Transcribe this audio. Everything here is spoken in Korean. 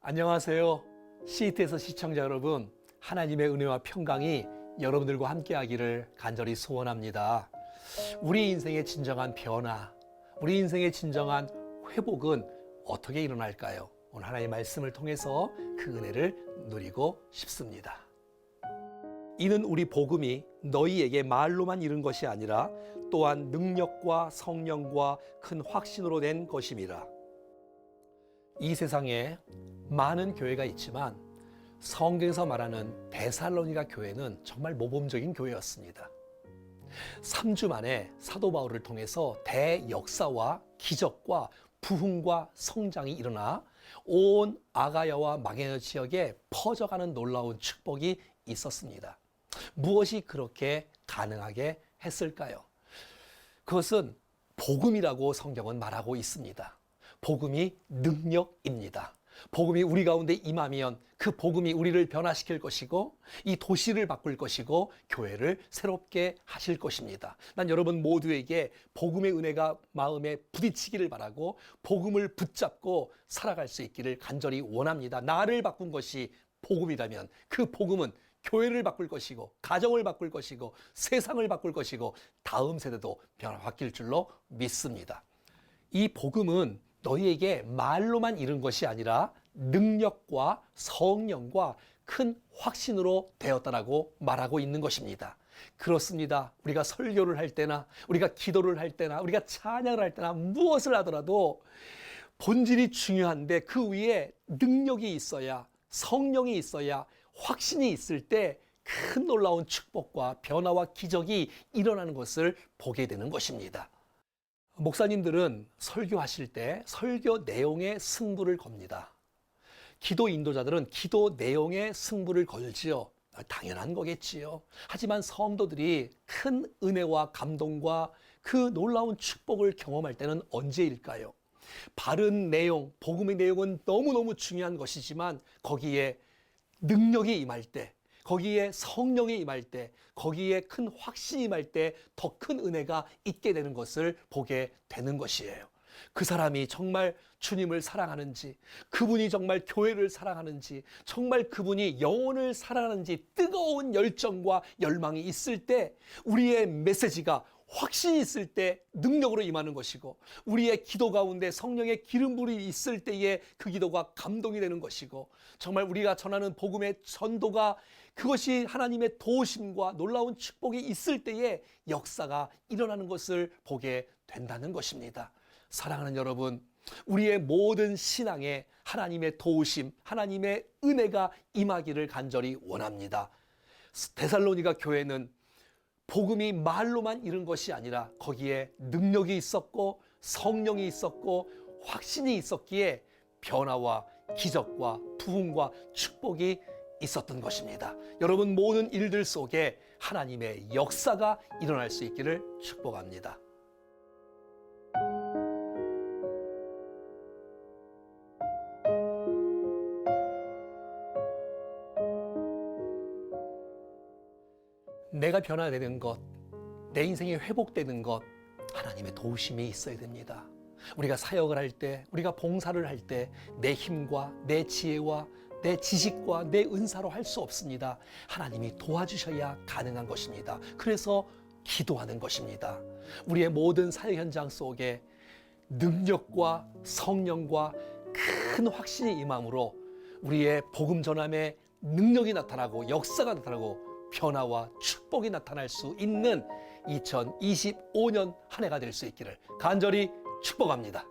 안녕하세요. CT에서 시청자 여러분, 하나님의 은혜와 평강이 여러분들과 함께하기를 간절히 소원합니다. 우리 인생의 진정한 변화, 우리 인생의 진정한 회복은 어떻게 일어날까요? 오늘 하나님의 말씀을 통해서 그 은혜를 누리고 싶습니다. 이는 우리 복음이 너희에게 말로만 이른 것이 아니라 또한 능력과 성령과 큰 확신으로 된 것임이라. 이 세상에 많은 교회가 있지만 성경에서 말하는 데살로니가 교회는 정말 모범적인 교회였습니다. 3주 만에 사도 바울을 통해서 대역사와 기적과 부흥과 성장이 일어나 온 아가야와 마게도냐 지역에 퍼져가는 놀라운 축복이 있었습니다. 무엇이 그렇게 가능하게 했을까요? 그것은 복음이라고 성경은 말하고 있습니다. 복음이 능력입니다. 복음이 우리 가운데 임하면 그 복음이 우리를 변화시킬 것이고 이 도시를 바꿀 것이고 교회를 새롭게 하실 것입니다. 난 여러분 모두에게 복음의 은혜가 마음에 부딪히기를 바라고 복음을 붙잡고 살아갈 수 있기를 간절히 원합니다. 나를 바꾼 것이 복음이라면 그 복음은 교회를 바꿀 것이고 가정을 바꿀 것이고 세상을 바꿀 것이고 다음 세대도 변화바뀔 줄로 믿습니다. 이 복음은 너희에게 말로만 이른 것이 아니라 능력과 성령과 큰 확신으로 되었다라고 말하고 있는 것입니다. 그렇습니다. 우리가 설교를 할 때나 우리가 기도를 할 때나 우리가 찬양을 할 때나 무엇을 하더라도 본질이 중요한데 그 위에 능력이 있어야 성령이 있어야 확신이 있을 때 큰 놀라운 축복과 변화와 기적이 일어나는 것을 보게 되는 것입니다. 목사님들은 설교하실 때 설교 내용에 승부를 겁니다. 기도 인도자들은 기도 내용에 승부를 걸지요. 당연한 거겠지요. 하지만 성도들이 큰 은혜와 감동과 그 놀라운 축복을 경험할 때는 언제일까요? 바른 내용, 복음의 내용은 너무너무 중요한 것이지만 거기에 능력이 임할 때, 거기에 성령이 임할 때, 거기에 큰 확신이 임할 때 더 큰 은혜가 있게 되는 것을 보게 되는 것이에요. 그 사람이 정말 주님을 사랑하는지, 그분이 정말 교회를 사랑하는지, 정말 그분이 영혼을 사랑하는지 뜨거운 열정과 열망이 있을 때 우리의 메시지가 확신이 있을 때 능력으로 임하는 것이고 우리의 기도 가운데 성령의 기름불이 있을 때에 그 기도가 감동이 되는 것이고 정말 우리가 전하는 복음의 전도가 그것이 하나님의 도우심과 놀라운 축복이 있을 때에 역사가 일어나는 것을 보게 된다는 것입니다. 사랑하는 여러분, 우리의 모든 신앙에 하나님의 도우심, 하나님의 은혜가 임하기를 간절히 원합니다. 데살로니가 교회는 복음이 말로만 이른 것이 아니라 거기에 능력이 있었고 성령이 있었고 확신이 있었기에 변화와 기적과 부흥과 축복이 있었던 것입니다. 여러분 모든 일들 속에 하나님의 역사가 일어날 수 있기를 축복합니다. 내가 변화되는 것, 내 인생이 회복되는 것, 하나님의 도우심이 있어야 됩니다. 우리가 사역을 할 때, 우리가 봉사를 할 때 내 힘과 내 지혜와 내 지식과 내 은사로 할 수 없습니다. 하나님이 도와주셔야 가능한 것입니다. 그래서 기도하는 것입니다. 우리의 모든 사역 현장 속에 능력과 성령과 큰 확신이 임함으로 우리의 복음 전함에 능력이 나타나고 역사가 나타나고 변화와 축복이 나타날 수 있는 2025년 한 해가 될 수 있기를 간절히 축복합니다.